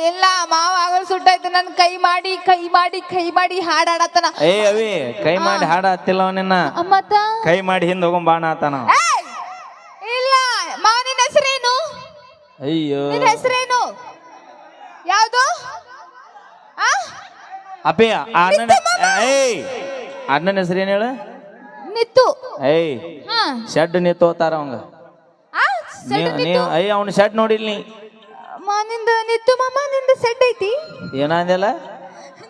ಇಲ್ಲ ಮಾವ ಆಗಲ್ ಸುಟ್ಟಾಯ್ತು ನನ್ ಕೈ ಮಾಡಿ ಕೈ ಮಾಡಿ ಕೈ ಮಾಡಿ ಹಾಡಾಡತನ. ಏ ಅವಿ ಕೈ ಮಾಡಿ ಹಾಡ ಹತ್ತಿಲ್ಲ ಅವನಿನ್ನ ಮತ್ತ ಕೈ ಮಾಡಿ ಹಿಂದ್ ಹೋಗಂ ಬಾಣ ಆತನ. ಇಲ್ಲ ಮಾವ ನಿನ್ನ ಹೆಸರೇನು? ಅಯ್ಯೋ ನಿನ್ನ ಹೆಸರೇನು? ಯಾವ್ದು? ಅಪ್ಪಿ ಅಣ್ಣನ ಅಣ್ಣನ ಹೆಸರು ಏನ್ ಹೇಳ? ನಿತ್ತು. ಏಯ್ ಶೆಡ್ ನೀ ತೋತಾರ ಅವಂಗ. ನೀವು ಅಯ್ಯ ಅವ್ನ ಶೆಡ್ ನೋಡಿಲ್ ನೀ? ನಿಂದ ನಿತ್ತು ಮಾಮ ನಿಂದ ಸೆಡ್ ಐತಿ ಏನಂದಲ್ಲ?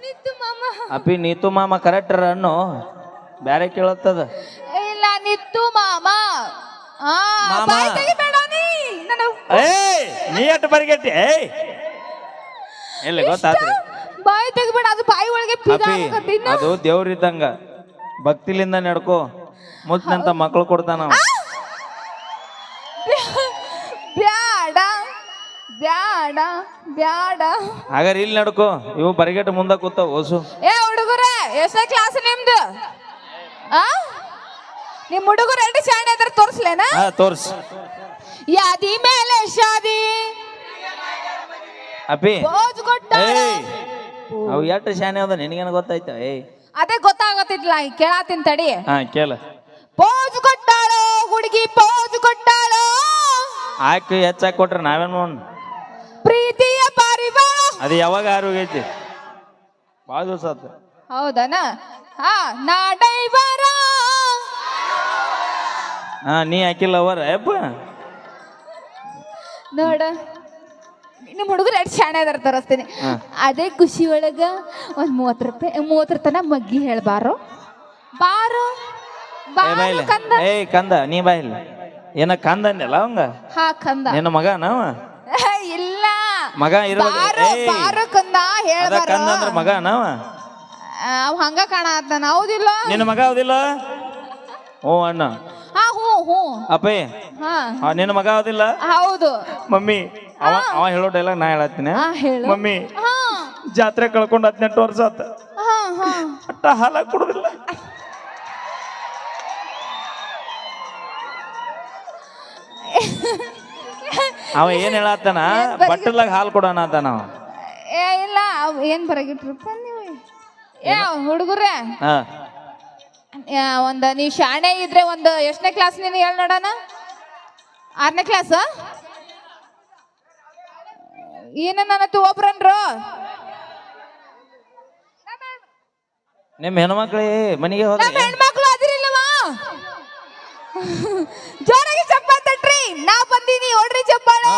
ನಿತ್ತು ಮಾಮ. ಅಪ್ಪಿ ನೀತು ಮಾಮ ಕರೆಕ್ಟರ್ ಅನ್ನು ಬ್ಯಾರೆ ಕೇಳತ್ತದ. ಇಲ್ಲ ನಿತ್ತು ಮಾಮ. ನೀ ಅಟ್ಟು ಬರಿಗೆಟ್ಟಿ. ಇಲ್ಲ ಗೊತ್ತಾತ್ರಿ ಬಾಯಿ ತೆಗಿಬೇಡ, ಅದು ಬಾಯಿ ಒಳಗೆ ಅದು ದೇವ್ರಿದ್ದಂಗ ಭಕ್ತಿಲಿಂದ ನಡ್ಕೋ. ಮುತ್ತಂತ ಮಕ್ಳು ಕೊಡ್ತಾನ. ಬ್ಯಾಡ ಬ್ಯಾಡ ಬ್ಯಾಡ ಹಾಗಾರ ಇಲ್ಲಿ ನಡ್ಕೋ. ಇವು ಬರಿಗೆಟ್ಟು ಮುಂದ ಕೂತಾವ ಓಸು. ಹುಡುಗರೇ ಎಷ್ಟನೇ ಕ್ಲಾಸ್ ನಿಮ್ದು? ನಿಮ್ ಹುಡುಗರು ಎರಡು ಶಾಣೆ ಅದ್ರ ತೋರ್ಸ್ಲೇನಾ? ತೋರ್ಸ್. ಯಾದಿ ಮೇಲೆ ಶಾದಿ ಅಪ್ಪಿ ಅವು ಎಷ್ಟು ಶಾನೆ ಅದ ನಿನಗೇನ ಗೊತ್ತಾಯ್ತ? ಅದೇ ಗೊತ್ತಾಗತ್ತಿದ್ಲ, ಕೇಳಾತಿನ್ ತಡಿ. ಕೇಳ. ಪೋಜ್ ಕೊಟ್ಟಾಳೋ ಹುಡುಗಿ ಪೋಜ್ ಕೊಟ್ಟಾಳೋ. ಆಕೆ ಹೆಚ್ಚಾಗಿ ಕೊಟ್ರ ನಾವೇನ್ ನೋಡ್ ಪ್ರೀತಿಯ ಪಾರಿವಾಳ. ಅದು ಯಾವಾಗ ಆರೋಗ್ಯೈತಿ? ಬಾಳ ದಿವಸ ಆತ. ಹೌದನ? ನಾ ಡೈವರ. ನೀ ಹಾಕಿಲ್ಲ ಅವರ ಯಪ್ಪ ನೋಡ ನಿಮ್ ಹುಡುಗರು ಎರಡು ಶಾಣೆ ಅದಾರ ತೋರಿಸ್ತೀನಿ. ಅದೇ ಖುಷಿ ಒಳಗ ಒಂದ್ 30 ರೂಪಾಯಿ 30 ತನ ಮಗ್ಗಿ ಹೇಳ್ಬಾರೋ ಬಾರೋ ಬಾರೋ ಕಂದ. ಕಂದ ನೀ ಬಾ ಇಲ್ಲ. ಏನ ಕಂದ ಅಂದಲ್ಲ ಅವಂಗ? ಕಂದ ನಿನ್ನ ಮಗ ನಾವ? ಇಲ್ಲ ಮಗ ಬಾರೋ ಕಂದ ಹೇಳ್ಬಾರ. ಕಂದ ಅಂದ್ರ ಮಗ ನಾವ? ಅವ್ ಹಂಗ ಕಾಣತಾನ. ಹೌದಿಲ್ಲ? ನಿನ್ನ ಮಗ ಹೌದಿಲ್ಲ? ಹ್ಞೂ ಅಣ್ಣ. ಹ್ಞೂ ಅಪ್ಪೇ ನಿನ್ನ ಮಗ ಹೌದಿಲ್ಲ? ಹೌದು ಮಮ್ಮಿ. ಅವ ಹೇಳೋ ಡೈಲಾಗ್ ನಾ ಹೇಳತ್ತೀನಿ. ಮಮ್ಮಿ ಜಾತ್ರೆ ಕಳ್ಕೊಂಡು 18 ವರ್ಷ ಆತ. ಅಟ್ಟ ಹಾಲ ಕುಡುದಿಲ್ಲ. ಅವ ಏನ್ ಹೇಳತ್ತಾನ? ಬಟ್ಟಲಾಗ ಹಾಲು ಕೊಡೋಣ ಅಂತ ನಾವ. ಇಲ್ಲ ಏನ್ ಬರಗಿಟ್ರಪ್ಪ ನೀವು ಹುಡುಗರೇ? ನೀವ್ ಶಾಣೆ ಇದ್ರೆ ಒಂದು ಎಷ್ಟನೇ ಕ್ಲಾಸ್ ನೀನು ಹೇಳಿ ನೋಡೋಣ? 6ನೇ ಕ್ಲಾಸ್? ಏನನ್ನತ್ತು ಒಬ್ರನ್ರು? ನಿಮ್ ಹೆಣ್ಮಕ್ಳಿ ಮನೆಗೆ ಹೋದ ಹೆಣ್ಮಕ್ಳು ಅದಿರಿಲ್ಲವಾ? ಜೋರಾಗಿ ಚಪ್ಪಾಳೆ ತಟ್ರಿ. ನಾ ಬಂದೀನಿ ಹೊಡ್ರಿ ಚಪ್ಪಾಳೆ.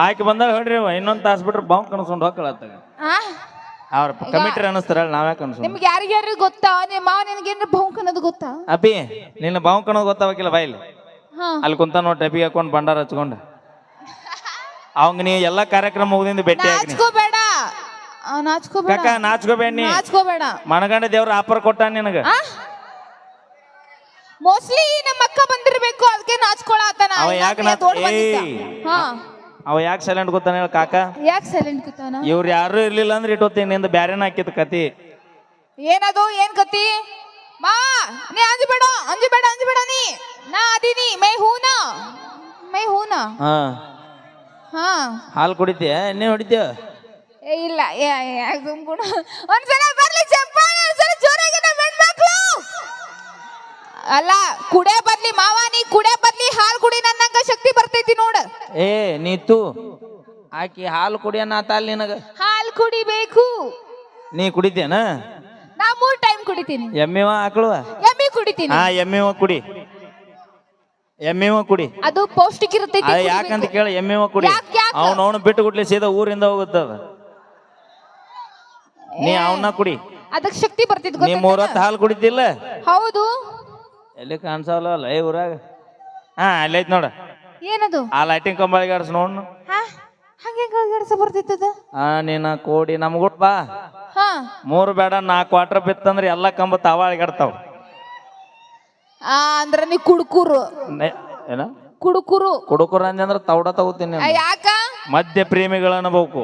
ಆಕೆ ಬಂದಾಗ ಹೊಡ್ರಿ. ಇನ್ನೊಂದು ತಾಸ್ ಬಿಟ್ರೆ ಬಾವು ಕಣಸ್ಕೊಂಡು ಹೋಗ್ಕಳತ್ತಾಗ ಅವ್ರ ಕಮಿಟ್ರಿ ಅನ್ನಿಸ್ತಾರ. ನಾವ್ಯಾಕೆ ಅನ್ಸೋ? ನಿಮ್ಗೆ ಯಾರಿಗ್ಯಾರು ಗೊತ್ತಾ? ನಿಮ್ಮ ಮಾವ ನಿನಗೇನ್ರ ಬಾವು ಕಣೋದು ಗೊತ್ತಾ? ಅಪ್ಪಿ ನಿನ್ನ ಬಾವು ಕಣೋದು ಗೊತ್ತಾವಕಿಲ್ಲ ಬಾಯಿಲಿ. ಅಲ್ಲಿ ಕುಂತ ನೋಡಿ ಟೆಪಿಗೆ ಹಾಕೊಂಡು ಬಂಡಾರ ಹಚ್ಕೊಂಡು ಅವಂಗ ನೀ ಎಲ್ಲಾ ಕಾರ್ಯಕ್ರಮ ಮುಗಿದಿಂದ ಭೇಟಿ ಆಗಿ ನಾಚ್ಕೋಬೇಡ. ನಾಚ್ಕೋಬೇಡ. ನೀ ನಾಚ್ಕೋಬೇಡ. ಮನಗಂಡ ದೇವ್ರ ಆಫರ್ ಕೊಟ್ಟ ನಿನಗ. ಮೋಸ್ಟ್ಲಿ ನಮ್ಮ ಅಕ್ಕ ಬಂದಿರ್ಬೇಕು, ಅದಕ್ಕೆ ನಾಚ್ಕೊಳತಾನ. ಅವ ಯಾಕೆ ಸೈಲೆಂಟ್ ಗೊತ್ತಾನ ಹೇಳ ಕಾಕ? ಯಾಕೆ ಸೈಲೆಂಟ್ ಗೊತ್ತಾನ? ಇವ್ರು ಯಾರು ಇರ್ಲಿಲ್ಲ ಅಂದ್ರೆ ಇಟ್ಟೋತೀನಿ ನಿಂದ ಬ್ಯಾರೇನ ಹಾಕಿದ ಕತಿ. ಏನದು? ಏನ್ ಕತಿ? ಮಾ ನೀ ಅಂಜಬೇಡ ನೀ. ನಾ ಅದೀನಿ. ಮೈ ಹೂನಾ. ಹಾಲು ಕುಡಿತೀಯ? ಎಣ್ಣೆ ಹೊಡಿತೀಯ? ಇಲ್ಲ ಸುಮ್ಕೂಡ. ಒಂದ್ಸಲ ಬರ್ಲಿ ಚಪ್ಪಾಳೆ. ಒಂದ್ಸಲ ಜೋರಾಗಿ ನಮ್ಮ ಹೆಣ್ಮಕ್ಳು. ಅಲ್ಲ ಕುಡೆ ಬರ್ಲಿ ಮಾವ, ನೀ ಕುಡೆ ಬರ್ಲಿ ಹಾಲು ಕುಡಿ. ನನ್ನಂಗ ಶಕ್ತಿ ಬರ್ತೈತಿ ನೋಡ. ನೀತು ಆಕಿ ಹಾಲು ಕುಡಿಯನ್ನ ಆತಾಲ್ ನಿನಗ? ಹಾಲು ಕುಡಿಬೇಕು. ನೀ ಕುಡಿತೇನ? ನಾ 3 ಟೈಮ್ ಕುಡಿತೀನಿ. ಎಮ್ಮಿವ ಆಕಳುವ? ಎಮ್ಮಿ ಕುಡಿತೀನಿ. ಎಮ್ಮಿವ ಕುಡಿ. ಅದು ಪೌಷ್ಟಿಕ ಇರ್ತೈತಿ. ಯಾಕಂತ ಕೇಳ, ಎಮ್ಮಿವ ಕುಡಿ. ಅವನು ಬಿಟ್ಟು ಗುಡ್ಲಿ ಸೀದಾ ಊರಿಂದ ಹೋಗುತ್ತದ. ನೀ ಅವನ್ನ ಕುಡಿ. ಅದಕ್ಕೆ ಶಕ್ತಿ ಬರ್ತೈತಿ. ನೀ 3 ಹೊತ್ತು ಹಾಲು ಕುಡಿತಿಲ್ಲ? ಹೌದು. ಎಲ್ಲಿ ಕಾಣಿಸಲ್ಲ ಈ ಊರಾಗ? ಅಲ್ಲೈತ್ ನೋಡ. ಏನದು? ಆ ಲೈಟಿಂಗ್ ಕಂಬಳಿಗೆ ಆಡ್ಸ್ ನೋಡ್. ಹಂಗೆ ಗಳಿಗಾಡ್ಸ ಬರ್ತೈತದ. ನೀನ ಕೋಡಿ ನಮ್ಗುಟ್ ಬಾ. 3 ಬೇಡ 4 ಕ್ವಾರ್ಟರ್ ಬಿತ್ತಂದ್ರೆ ಎಲ್ಲಾ ಕಂಬ ತಾವಾಳಿಗಾಡ್ತಾವ. ಅಂದ್ರ ನೀ ಕುಡುಕೂರು. ಏನ ಕುಡುಕುರು ಅಂದ್ರ ತೌಡ ತಗೋತೀನಿ. ಯಾಕ? ಮಧ್ಯ ಪ್ರೇಮಿಗಳ ಅನ್ಬೇಕು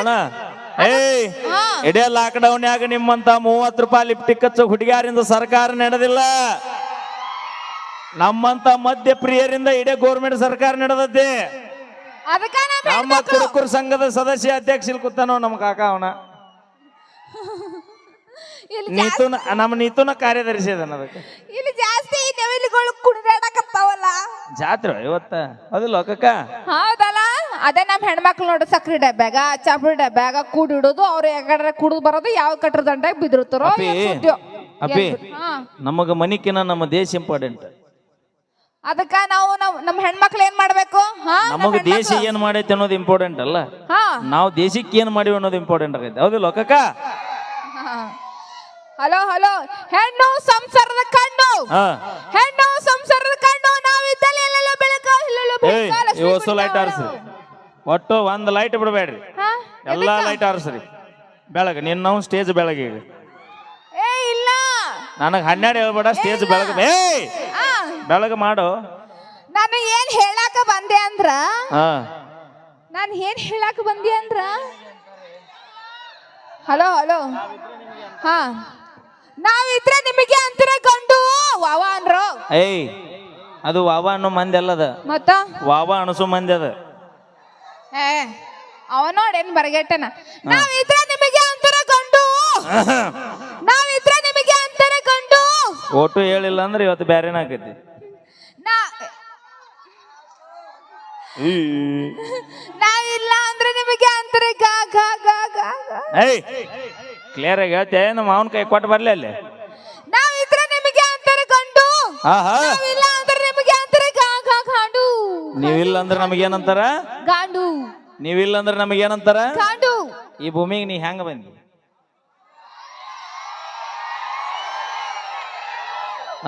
ಅಣ್ಣ. ಇಡೀ ಲಾಕ್ ಡೌನ್ ಯಾಗ ನಿಮ್ಮಂತ 30 ರೂಪಾಯಿ ಲಿಫ್ಟಿಕ್ ಹಚ್ಚ ಹುಡುಗಿಯರಿಂದ ಸರ್ಕಾರ ನಡೆದಿಲ್ಲ. ನಮ್ಮಂತ ಮಧ್ಯ ಪ್ರಿಯರಿಂದ ಇಡೀ ಗೌರ್ಮೆಂಟ್ ಸರ್ಕಾರ ನಡೆದತ್ತೆ. ಅದಕ್ಕ ನಮ್ಮ ನಮ್ಮ ಹೆಣ್ಮಕ್ಳು ಕುರುಕುರು ಸಂಘದ ಸದಸ್ಯ ಅಧ್ಯಕ್ಷ ಇಲ್ಲಿ ಕೂತಾನೋ ನಮ್ಮ ಕಾಕ ಅವನ ಇಲ್ಲಿ ನೀತುನ ನಮ್ಮ ನೀತುನ ಕಾರ್ಯದರ್ಶಿ ಅದನ್ನ ಅದಕ್ಕೆ ಇಲ್ಲಿ ಜಾಸ್ತಿ ನೆವಿಲಿಗಳು ಕುಣಿದಾಡಕತ್ತಾವಲ್ಲ. ಜಾತ್ರೆ ಇವತ್ತ ಅದಿಲ್ಲ ಕಕ್ಕ ಹೌದಲ್ಲ, ಅದೇ ನಮ್ಮ ಹೆಣ್ಮಕ್ಳು ನೋಡು ಸಕ್ರಿ ಡಬ್ಯಾಗ ಚಾಪುಡಿ ಡಬ್ಯಾಗ ಕೂಡಿಡೋದು, ಅವ್ರು ಯಾಕಡೆ ಕುಡಿದು ಬರೋದು, ಯಾವ ಕಟ್ರ ದಂಡಾಗ ಬಿದಿರ್ತಾರೋ. ಅಪ್ಪಿ ನಮಗ ಮನಿಕಿನ ನಮ್ಮ ದೇಶ ಇಂಪಾರ್ಟೆಂಟ್. ಅದಕ್ಕ ನಾವು ನಮ್ಮ ಹೆಣ್ಮಕ್ಳು ಏನ್ ಮಾಡ್ಬೇಕು? ನಮಗ ದೇಶ ಏನ್ ಮಾಡೈತೆ ಅನ್ನೋದು ಇಂಪಾರ್ಟೆಂಟ್ ಅಲ್ಲ, ನಾವು ದೇಶಕ್ಕೆ ಏನ್ ಮಾಡಿವಿ ಅನ್ನೋದು ಇಂಪಾರ್ಟೆಂಟ್ ಆಗೈತೆ. ಹೌದಿಲ್ಲ ಕಕ್ಕ? ಹಲೋ ಹಲೋ, ಹೆಣ್ಣು ಸಂಸಾರದ ಕಣ್ಣು, ಹೆಣ್ಣು ಸಂಸಾರದ ಕಣ್ಣು. ನಾವಿದ್ದಲ್ಲಿ ಎಲ್ಲೆಲ್ಲೋ ಬೆಳಕು, ಎಲ್ಲೆಲ್ಲೋ ಬೆಳಕು. ಲೈಟ್ ಆರಿಸ್ರಿ, ಒಟ್ಟು ಒಂದ್ ಲೈಟ್ ಬಿಡಬೇಡ್ರಿ, ಎಲ್ಲಾ ಲೈಟ್ ಆರಿಸ್ರಿ ಬೆಳಗ. ನಿನ್ನ ನಾವು ಸ್ಟೇಜ್ ಬೆಳಗ್ಗೆ ಏ ಇಲ್ಲ, ನನಗ್ 12 ಹೇಳ್ಬೇಡ, ಸ್ಟೇಜ್ ಬೆಳಗ ಬೆಳಗ ಮಾಡು. ನಾನು ಏನ್ ಹೇಳಾಕ ಬಂದೆ ಅಂದ್ರ, ನಾನು ಏನ್ ಹೇಳಾಕ ಬಂದೆ ಅಂದ್ರ, ಹಲೋ ಹಲೋ, ಹಾ, ನಾವಿದ್ರೆ ನಿಮಗೆ ಅಂತರ ಗಂಡು ವಾವ ಅನ್ರು. ಏಯ್ ಅದು ವಾವ ಅನ್ನೋ ಮಂದಿ ಅಲ್ಲದ, ಮತ್ತ ವಾವ ಅಣಸು ಮಂದಿ ಅದ. ಏ ಅವ ನೋಡೇನ್ ಬರಗೆಟ್ಟನ. ನಾವಿದ್ರೆ ನಿಮಗೆ ಅಂತರ ಗಂಡು, ನಾವಿದ್ರೆ ನಿಮಗೆ ಅಂತರ ಗಂಡು. ಒಟ್ಟು ಹೇಳಿಲ್ಲ ಅಂದ್ರೆ ಇವತ್ತು ಬ್ಯಾರೇನ ಆಕೈತಿ. ನಾವಿಲ್ಲ ಅಂದ್ರೆ ನಿಮಗೆ ಅಂತರ ಗಾ ಗಾ ಗಾ ಗಾ. ಏಯ್ ಕ್ಲಿಯರ್ ಆಗಿ ಹೇಳ್ತೆ, ನಮ್ಮ ಮಾವನ ಕೈ ಕೊಟ್ಟು ಬರ್ಲಿ ಅಲ್ಲಿ. ನಾವಿದ್ರೆ ನಿಮಗೆ ಅಂತರ ಗಂಡು, ನಾವಿಲ್ಲ ಅಂದ್ರೆ ನಿಮಗೆ ಅಂತರ ಗಾ ಗಾ ಗಾಂಡು. ನೀವಿಲ್ಲ ಅಂದ್ರೆ ನಮಗೇನಂತಾರ ಗಾಂಡು, ನೀವಿಲ್ಲ ಅಂದ್ರೆ ನಮಗೇನಂತಾರ ಗಾಂಡು. ಈ ಭೂಮಿಗೆ ನೀ ಹೆಂಗ ಬಂದಿ?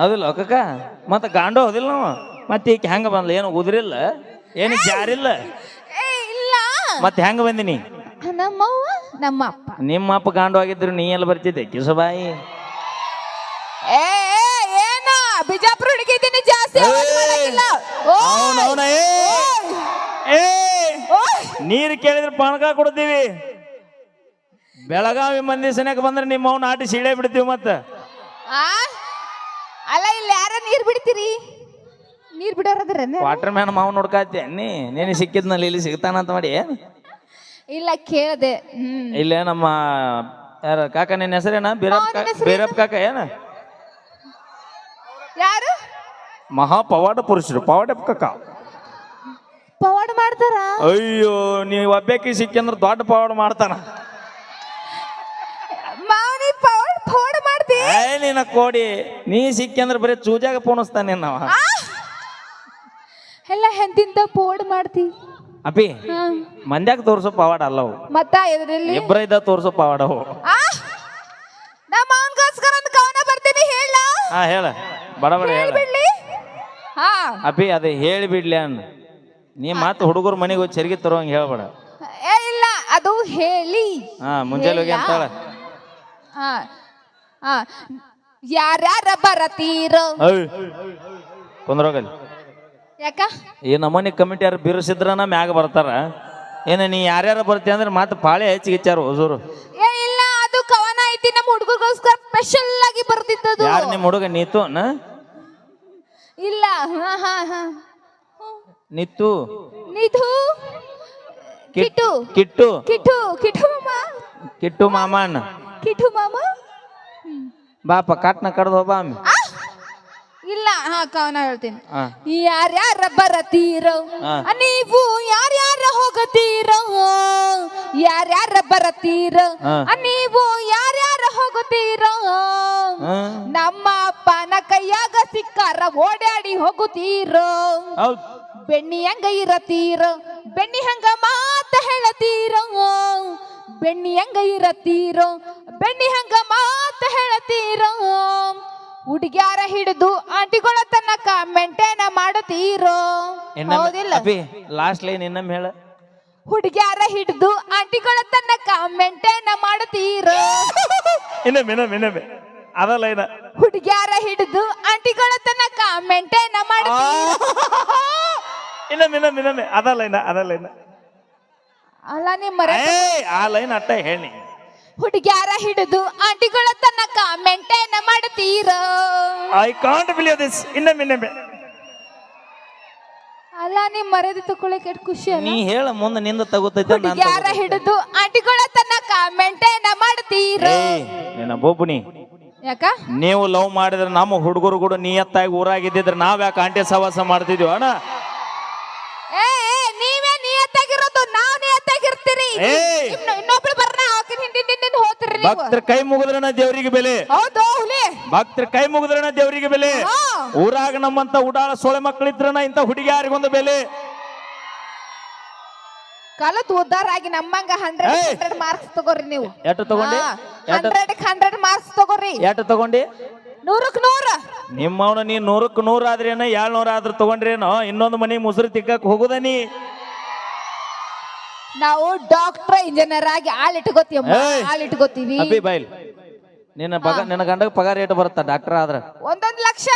ಹೌದಿಲ್ಲ ಕಕ್ಕ? ಮತ್ತ ಗಾಂಡು ಹೌದಿಲ್ಲ ನಾವು? ಮತ್ತೆ ಈಗ ಹೆಂಗ ಬಂದ್ಲ? ಏನು ಉದ್ರಿಲ್ಲ, ಏನು ಜಾರಿಲ್ಲ, ಇಲ್ಲ. ಮತ್ತೆ ಹೆಂಗ ಬಂದಿನಿ? ನಮ್ಮವ್ವ ನಮ್ಮ ಅಪ್ಪ. ನಿಮ್ಮ ಅಪ್ಪ ಗಾಂಡು ಆಗಿದ್ರು ನೀ ಎಲ್ಲ ಬರ್ತಿದ್ದೆ ಕಿಸಬಾಯಿ? ಏನ ಬಿಜಾಪುರ ಹುಡುಗಿದ್ದೀನಿ ಜಾಸ್ತಿ. ನೀರು ಕೇಳಿದ್ರೆ ಪಾನಕ ಕೊಡ್ತೀವಿ. ಬೆಳಗಾವಿ ಮಂದಿ ಸನ್ಯಾಕ ಬಂದ್ರೆ ನಿಮ್ಮ ಅವ್ನ ಆಟಿ ಸೀಳೆ ಬಿಡ್ತೀವಿ. ಮತ್ತ ಅಲ್ಲ, ಇಲ್ಲಿ ಯಾರ ನೀರ್ ಬಿಡ್ತೀರಿ? ನೀರ್ ಬಿಡೋರದ್ರ ವಾಟರ್ ಮ್ಯಾನ್ ಮಾವ್ ನೋಡ್ಕಾತಿ ನೀನು ಸಿಕ್ಕಿದ್ನಲ್ಲಿ ಇಲ್ಲಿ ಸಿಗ್ತಾನಂತ ಮಾಡಿ. ಇಲ್ಲ ಕೇಳದೆ. ಇಲ್ಲೇ ನಮ್ಮ ಯಾರ ಕಾಕ, ನಿನ್ನ ಹೆಸರೇನ? ಬೀರಪ್ಪ ಕಾಕ ಏನ? ಯಾರು? ಮಹಾ ಪವಾಡ ಪುರುಷರು, ಪವಾಡಪ್ಪ ಕಾಕ. ಪವಾಡ ಮಾಡ್ತಾರ? ಅಯ್ಯೋ, ನೀವು ಒಬ್ಬಾಕಿ ಸಿಕ್ಕಂದ್ರ ದೊಡ್ಡ ಪವಾಡ ಮಾಡ್ತಾನ. ಮಾವನಿ ಪವಾಡ ಮಾಡ್ತಿ? ನಿನ್ನ ಕೋಡಿ, ನೀ ಸಿಕ್ಕಂದ್ರ ಬರೀ ಚೂಜಾಗ ಪೋಣಿಸ್ತಾನೆ ನಾವ. ಎಲ್ಲ ಎಂತಿಂತ ಪವಾಡ ಮಾಡ್ತಿ? ಅಪ್ಪಿ ಮಂದ್ಯಾಗ ತೋರ್ಸೋ ಪವಾಡ ಅಲ್ಲವು, ಮತ್ತ ಎದ್ರಲ್ಲಿ ಇಬ್ಬರ ಇದ್ದ ತೋರ್ಸೋ ಪವಾಡವು. ನಮ್ಮ ಅವನ್ಗೋಸ್ಕರ ಒಂದು ಕವನ ಬರ್ತೀನಿ, ಹೇಳ. ಹೇಳ, ಬಡ ಬಡ ಹೇಳ. ಅಪ್ಪಿ ಅದೇ ಹೇಳಿ ಬಿಡ್ಲಿ ಅನ್ನ. ನೀ ಮಾತು ಹುಡುಗರು ಮನೆಗೆ ಹೋಗಿ ಚರ್ಗಿ ತರೋಂಗ ಹೇಳ್ಬೇಡ. ಇಲ್ಲ, ಅದು ಹೇಳಿ. ಮುಂಜಾನೆ ಹೋಗಿ ಅಂತಾಳ. ಯಾರ್ಯಾರ ಬರತೀರ? ಕುಂದ್ರೋಗಲ್ಲಿ. ಯಾಕ ಈ ನಮ್ಮನೆ ಕಮಿಟಿ ಯಾರು ಬಿರುಸಿದ್ರನ ಮ್ಯಾಗ ಬರ್ತಾರ. ಏನ ನೀ ಯಾರ್ಯಾರ ಬರ್ತಿ ಅಂದ್ರೆ ಮಾತು ಪಾಳೆ ಹೆಚ್ಚಿಗಿಚ್ಚಾರ ಹೊಸೂರು. ಇಲ್ಲ, ಅದು ಕವನ ಐತಿ, ನಮ್ಮ ಹುಡುಗರಿಗೋಸ್ಕರ ಸ್ಪೆಷಲ್ ಆಗಿ ಬರ್ತಿದ್ದದು. ಯಾರು ನಿಮ್ಮ ಹುಡುಗ? ನೀತು ಇಲ್ಲ, ನಿತ್ತು ನಿಧು ಕಿಟ್ಟು ಕಿಟ್ಟು ಕಿಟ್ಟು ಕಿಟ್ಟು ಮಾಮ, ಕಿಟ್ಟು ಮಾಮಣ್ಣ, ಕಿಟ್ಟು ಮಾಮ. ಬಾಪ ಕಾಟ್ನ ಕಡ್ದು ಹೋಗ. ಇಲ್ಲ, ಕವನ ಹೇಳ್ತೀನಿ. ಯಾರ್ಯಾರ ಬರತೀರೋ ನೀವು, ಯಾರ್ಯಾರ ಹೋಗತೀರೋ, ಯಾರ್ಯಾರ ಬರತೀರೋ ನೀವು, ಯಾರ್ಯಾರ ಹೋಗುತ್ತೀರೋ. ನಮ್ಮ ಅಪ್ಪನ ಕೈಯಾಗ ಸಿಕ್ಕಾರ ಓಡಾಡಿ ಹೋಗುತ್ತೀರೋ. ಬೆಣ್ಣಿ ಹಂಗ ಇರತೀರೋ, ಬೆಣ್ಣಿ ಹಂಗ ಮಾತ ಹೇಳತೀರೋ, ಬೆಣ್ಣಿ ಹಂಗ ಇರತೀರೋ, ಬೆಣ್ಣಿ ಹಂಗ ಮಾತ ಹೇಳತೀರೋ. ಹುಡುಗ್ಯಾರ ಹಿಡಿದು ಆಂಟಿಗಳ ತನಕ ಮೆಂಟೇನ ಮಾಡುತ್ತೀರೋ. ಹೌದಿಲ್ಲ? ಲಾಸ್ಟ್ ಲೈನ್ ಇನ್ನೊಮ್ಮೆ ಹೇಳ. ಹುಡುಗ್ಯಾರ ಹಿಡಿದು ಆಂಟಿಗಳ ತನಕ ಮೆಂಟೇನ ಮಾಡುತ್ತೀರೋ. ಇನ್ನೊಮ್ಮೆ ಅದ ಲೈನ. ಹುಡುಗ್ಯಾರ ಹಿಡಿದು ಆಂಟಿಗಳ ತನಕ ಮೆಂಟೇನ ಮಾಡುತ್ತೀರೋ. ಇನ್ನೊಮ್ಮೆ ಅದ ಲೈನ. ಅಲ್ಲ, ನಿಮ್ಮ ಆ ಲೈನ್ ಅಟ್ಟ ಹೇಳಿ. ಹುಡುಗ್ಯಾರ ಹಿಡಿದು ಆಂಟಿಗಳ ತನಕ ಮೆಂಟೇನ ಮಾಡುತ್ತೀರೋ. I can't believe this. ಇನ್ನೊಮ್ಮೆ ಅಲ್ಲ ನಿಮ್ ಮರ್ಯಾದೆ ತಗೊಳಕ್ ಎಷ್ಟ್ ಖುಷಿ ಅಲ್ಲ ನೀ ಹೇಳ ಮುಂದೆ ನಿಂದ ತಗೋತೈತೆ ಯಾರ ಹಿಡಿದು ಆಂಟಿಗಳ ತನಕ ಮೇಂಟೈನ್ ಮಾಡ್ತೀರ ನಿನ್ನ ಬೋಪುನಿ ಯಾಕ ನೀವು ಲವ್ ಮಾಡಿದ್ರೆ ನಮ್ಮ ಹುಡುಗರು ಕೂಡ ನಿಯತ್ತಾಗಿ ಊರಾಗಿದ್ದಿದ್ರೆ ನಾವ್ ಯಾಕೆ ಆಂಟಿ ಸವಾಸ ಮಾಡ್ತಿದ್ವಿ ಅಣ್ಣ ಏ ನೀವೇ ನಿಯತ್ತಾಗಿರೋದು ನಾವ್ ನಿಯತ್ತಾಗಿರ್ತೀರಿ ಇನ್ನೊಬ್ರು ಬರ್ನ ಹಿಂದಿನ ಹೋಗ್ತಿರಿ ಭಕ್ತರ ಕೈ ಮುಗಿದ್ರನ ದೇವರಿಗೆ ಬೆಲೆ ಹೌದು ಹುಲಿ ಭಕ್ತರ ಕೈ ಮುಗಿದ್ರನ ದೇವರಿಗೆ ಬೆಲೆ ಊರಾಗ ನಮ್ಮಂತ ಉಡಾಳ ಸೊಳೆ ಮಕ್ಕಳಿದ್ರನ ಇಂತ ಹುಡುಗಿ ಯಾರಿಗೊಂದು ಬೆಲೆ ಕಲತ್ ಉದ್ದಾರ ಆಗಿ ನಮ್ಮಂಗ 100 ಮಾರ್ಕ್ಸ್ ತಗೋರಿ ನೀವು ಎಷ್ಟು ತಗೊಂಡಿ 100 ಮಾರ್ಕ್ಸ್ ತಗೋರಿ ಎಷ್ಟು ತಗೊಂಡಿ 100ಕ್ಕೆ 100 ನಿಮ್ಮವನ ನೀ 100ಕ್ಕೆ 100 ಆದ್ರೇನ 700 ಆದ್ರೂ ತಗೊಂಡ್ರೇನೋ ಇನ್ನೊಂದು ಮನಿ ಮುಸುರಿ ತಿಕ್ಕಕ್ ಹೋಗುದ ನೀ ನಾವು ಡಾಕ್ಟರ್ ಇಂಜಿನಿಯರ್ ಆಗಿ ಆಳ್ ಇಟ್ಕೋತೀವಿ ಅಬ್ಬಿ ಬೈಲ್ ನಿನ್ನ ಗಂಡಗ ಪಗಾರ ಏಟು ಬರುತ್ತ ಡಾಕ್ಟರ್ ಆದ್ರ 1 ಲಕ್ಷ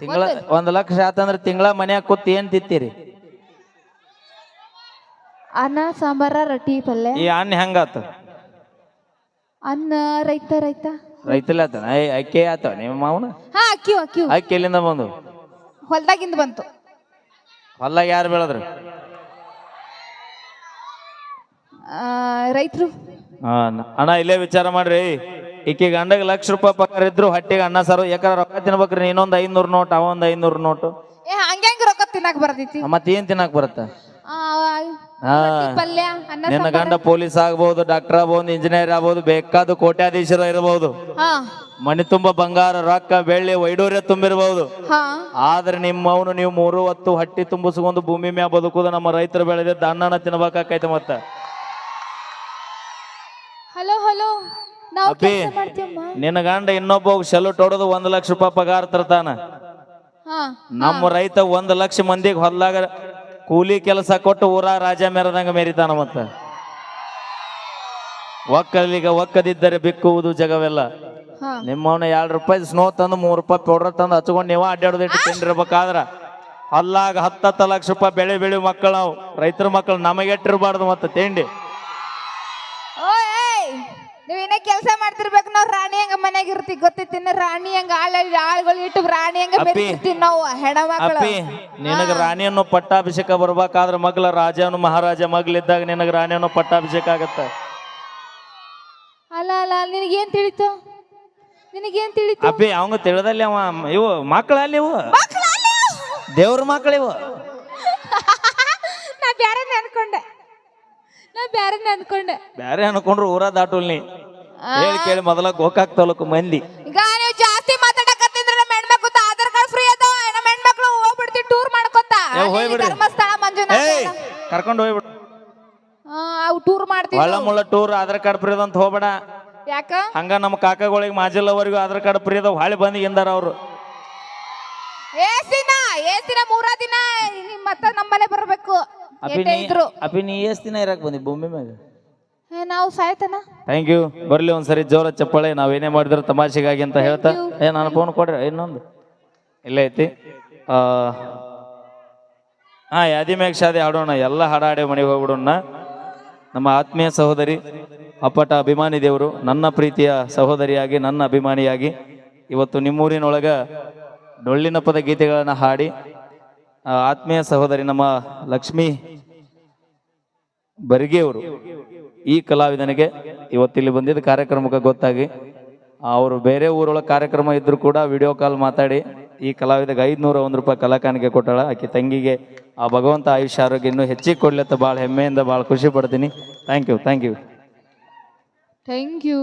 ತಿಂಗಳ 1 ಲಕ್ಷ ಆತಂದ್ರ ತಿಂಗಳ ಮನ್ಯಾಗ ಕೂತ್ ಏನ್ ತಿತ್ತೀರಿ ಅನ್ನ ಸಾಂಬಾರ ರೊಟ್ಟಿ ಪಲ್ಯ ಈ ಅನ್ನ ಹೆಂಗಾತ ಅನ್ನ ರೈತಲ್ಲ ಆತ ಅಕ್ಕಿ ಆತ ನಿಮ್ಮ ಮಾವನ ಅಕ್ಕಿ ಎಲ್ಲಿಂದ ಬಂದು ಹೊಲ್ದಾಗಿಂದ ಬಂತು ಹೊಲ್ದಾಗ ಯಾರು ಬೆಳದ್ರು ರೈತರು ಅಣ್ಣ ಇಲ್ಲೇ ವಿಚಾರ ಮಾಡ್ರಿ ಈಕಿ ಗಂಡಗೆ ₹1,00,000 ಪಗಾರ ಇದ್ರು ಹೊಟ್ಟಿಗೆ ಅನ್ನ ಸಾರು ಯಾಕಂದ್ರೆ ರೊಕ್ಕ ತಿನ್ಬೇಕ್ರಿ ಇನ್ನೊಂದು 500 ನೋಟ್ ಅವ 500 ನೋಟು ಹಂಗ ರೊಕ್ಕ ತಿನ್ನಕ್ ಬರ್ತೈತಿ ಮತ್ತೆ ಏನ್ ತಿನ್ನಕ್ ಬರುತ್ತ ಪಲ್ಯ ನಿನ್ನ ಗಂಡ ಪೊಲೀಸ್ ಆಗ್ಬಹುದು ಡಾಕ್ಟರ್ ಆಗ್ಬಹುದು ಇಂಜಿನಿಯರ್ ಆಗ್ಬಹುದು ಬೇಕಾದ ಕೋಟ್ಯಾಧೀಶರ ಇರಬಹುದು ಮನೆ ತುಂಬಾ ಬಂಗಾರ ರೊಕ್ಕ ಬೆಳ್ಳಿ ವೈಡೂರ್ಯ ತುಂಬಿರಬಹುದು ಆದ್ರೆ ನಿಮ್ಮವನು ನೀವು 3 ಹೊತ್ತು ಹಟ್ಟಿ ತುಂಬಿಸ್ಕೊಂಡು ಭೂಮಿ ಮ್ಯಾ ಬದುಕುದು ನಮ್ಮ ರೈತರು ಬೆಳೆದಿದ್ದ ಅನ್ನನ ತಿನ್ಬೇಕಾಕೈತೆ ಮತ್ತ ಹಲೋ ಅಪ್ಪಿ ನಿನ್ನ ಗಂಡ ಇನ್ನೊಬ್ಬ ಸೆಲ್ಯೂಟ್ ಹೊಡೆದು ₹1,00,000 ಪಗಾರ ತರ್ತಾನ ನಮ್ಮ ರೈತ 1 ಲಕ್ಷ ಮಂದಿಗೆ ಹೊಲ್ದಾಗ ಕೂಲಿ ಕೆಲಸ ಕೊಟ್ಟು ಊರ ರಾಜ ಮೆರದಂಗ ಮೆರಿತಾನ ಮತ್ತ ಒಕ್ಕದಿದ್ದರೆ ಬಿಕ್ಕುವುದು ಜಗವೆಲ್ಲ ನಿಮ್ಮವನ ₹2 ಸ್ನೋ ತಂದು ₹3 ಪೌಡರ್ ತಂದು ಹಚ್ಕೊಂಡು ನೀವ ಅಡ್ಡಾಡೋದು ಇಟ್ಟು ತಿಂಡಿರ್ಬೇಕಾದ್ರ ಹೊಲ್ಲಾಗ 10 ಲಕ್ಷ ರೂಪಾಯಿ ಬೆಳೆ ಮಕ್ಕಳು ನಾವು ರೈತರ ಮಕ್ಕಳು ನಮಗೆ ಇಟ್ಟಿರ್ಬಾರ್ದು ಮತ್ತೆ ತಿಂಡಿ ನೀವೇನ ಕೆಲಸ ಮಾಡ್ತಿರ್ಬೇಕು ನಾವ್ ರಾಣಿ ಹಂಗ ಮನ್ಯಾಗ ಇರ್ತೀವಿ ಗೊತ್ತೈತಿನ ರಾಣಿ ಹಂಗ ಆಳ್ಗಳು ಇಟ್ಟು ರಾಣಿ ಹಂಗ ಬೆಳಿತೀವಿ ನಾವು ಹೆಣ್ಮಕ್ಳು ನಿನಗ ರಾಣಿ ಅನ್ನೋ ಪಟ್ಟಾಭಿಷೇಕ ಬರ್ಬೇಕಾದ್ರ ಮಗ್ಲ ರಾಜನು ಮಹಾರಾಜ ಮಗ್ಲಿದ್ದಾಗ ನಿನಗ ರಾಣಿ ಅನ್ನೋ ಪಟ್ಟಾಭಿಷೇಕ ಆಗತ್ತ ಅಲ್ಲ ನಿನಗೇನ್ ತಿಳಿತು ಅಪ್ಪಿ ಅವಂಗ ತಿಳಿದಲ್ಲಿ ಅವ ಇವು ಮಕ್ಕಳ ಅಲ್ಲಿ ಇವು ದೇವ್ರ ಮಕ್ಕಳು ಇವು ನಾ ಬ್ಯಾರೆ ಅನ್ಕೊಂಡ್ರೆ ಊರ ದಾಟುಲ್ನಿ ಹೇಳಿ ಕೇಳಿ ಮೊದಲ ಗೋಕಾಕ್ ತಾಲೂಕು ಮಂದಿ ಈಗ ನೀವು ಜಾಸ್ತಿ ಮಾತಾಡಕತ್ತಿದ್ರೆ ನಮ್ಮ ಹೆಣ್ಮಕ್ಳು ಆಧಾರ್ ಕಾರ್ಡ್ ಫ್ರೀ ಅದಾವ ನಮ್ಮ ಹೆಣ್ಮಕ್ಳು ಹೋಗ್ಬಿಡ್ತೀವಿ ಟೂರ್ ಮಾಡ್ಕೊತ ಧರ್ಮಸ್ಥಳ ಮಂಜುನಾಥ ಕರ್ಕೊಂಡು ಹೋಗ್ಬಿಡು ಟೂರ್ ಮಾಡ್ತೀವಿ ಒಳ್ಳ ಮುಳ್ಳ ಟೂರ್ ಆಧಾರ್ ಕಾರ್ಡ್ ಫ್ರೀ ಅಂತ ಹೋಗ್ಬೇಡ ಯಾಕ ಹಂಗ ನಮ್ಮ ಕಾಕಗಳಿಗೆ ಮಾಜಿಲ್ಲವರೆಗೂ ಆಧಾರ್ ಕಾರ್ಡ್ ಫ್ರೀ ಅದಾವ ಹೊಳಿ ಬಂದು ಎಂದಾರ ಅವ್ರು ಏಸಿನ 3 ದಿನ ಮತ್ತ ನಮ್ಮಲ್ಲೇ ಬರ್ಬೇಕು ಅಪ್ಪಿ ನೀ ಎಷ್ಟ್ ದಿನ ಇರಕ್ ಬಂದಿ ಭೂಮಿ ಮ್ಯಾಗ ನಾವು ಸಾಯ್ತನ ಥ್ಯಾಂಕ್ ಯು ಬರ್ಲಿ ಒಂದ್ಸರಿ ಜೋರ ಚಪ್ಪಾಳೆ ನಾವೇನೇ ಮಾಡಿದ್ರು ತಮಾಷೆಗಾಗಿ ಅಂತ ಹೇಳ್ತಾ ನಾನು ಫೋನ್ ಕೊಡ್ರಿ ಇನ್ನೊಂದು ಇಲ್ಲ ಐತಿ ಯಾದಿ ಮ್ಯಾಗ ಶಾದಿ ಹಾಡೋಣ ಎಲ್ಲ ಹಾಡಾಡಿ ಮನೆಗೆ ಹೋಗ್ಬಿಡೋಣ ನಮ್ಮ ಆತ್ಮೀಯ ಸಹೋದರಿ ಅಪ್ಪಟ ಅಭಿಮಾನಿ ದೇವರು ನನ್ನ ಪ್ರೀತಿಯ ಸಹೋದರಿಯಾಗಿ ನನ್ನ ಅಭಿಮಾನಿಯಾಗಿ ಇವತ್ತು ನಿಮ್ಮೂರಿನೊಳಗ ಡೊಳ್ಳಿನ ಪದ ಗೀತೆಗಳನ್ನ ಹಾಡಿ ಆತ್ಮೀಯ ಸಹೋದರಿ ನಮ್ಮ ಲಕ್ಷ್ಮೀ ಬರ್ಗೆಯವರು ಈ ಕಲಾವಿದನಿಗೆ ಇವತ್ತಿಲ್ಲಿ ಬಂದಿದ್ದ ಕಾರ್ಯಕ್ರಮಕ್ಕೆ ಗೊತ್ತಾಗಿ ಅವರು ಬೇರೆ ಊರೊಳಗೆ ಕಾರ್ಯಕ್ರಮ ಇದ್ರು ಕೂಡ ವಿಡಿಯೋ ಕಾಲ್ ಮಾತಾಡಿ ಈ ಕಲಾವಿದಗೆ ₹501 ಕಲಾಕಾನಿಗೆ ಕೊಟ್ಟಾಳ ಆಕೆ ತಂಗಿಗೆ ಆ ಭಗವಂತ ಆಯುಷ್ಯ ಆರೋಗ್ಯ ಇನ್ನೂ ಹೆಚ್ಚಿಗೆ ಕೊಡ್ಲತ್ತ ಭಾಳ ಹೆಮ್ಮೆಯಿಂದ ಭಾಳ ಖುಷಿ ಪಡ್ತೀನಿ ಥ್ಯಾಂಕ್ ಯು